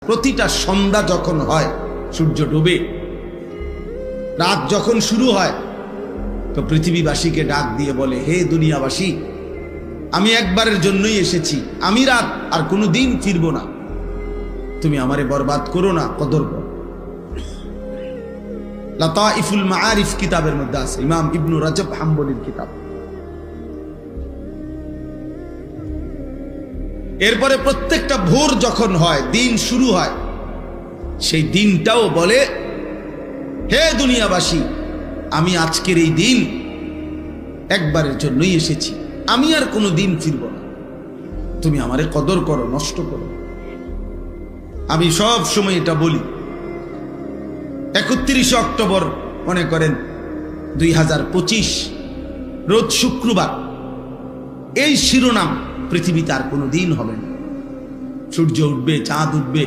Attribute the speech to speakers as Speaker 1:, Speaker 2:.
Speaker 1: প্রতিটা সন্ধ্যা যখন হয়, সূর্য ডুবে, রাত যখন শুরু হয়, তো পৃথিবীবাসীকে ডাক দিয়ে বলে, হে দুনিয়াবাসী, আমি একবারের জন্যই এসেছি, আমি রাত আর কোনো দিন ফিরব না, তুমি আমারে বরবাদ করো না, কদর করো। লাতাইফুল মাআরিফ কিতাবের মধ্যে আছে, ইমাম ইবনু রাজব হাম্বলির কিতাব। এরপরে প্রত্যেকটা ভোর যখন হয়, দিন শুরু হয়, সেই দিনটাও বলে, হে দুনিয়াবাসী, আমি আজকের এই দিন একবারের জন্যই এসেছি, আমি আর কোনো দিন ফিরব না, তুমি আমারে কদর করো, নষ্ট করো। আমি সব সময় এটা বলি। 31 অক্টোবর মনে করেন 2025, রোজ শুক্রবার, এই শিরোনাম পৃথিবীতে আর কোনো দিন হবে না। সূর্য উঠবে, চাঁদ উঠবে,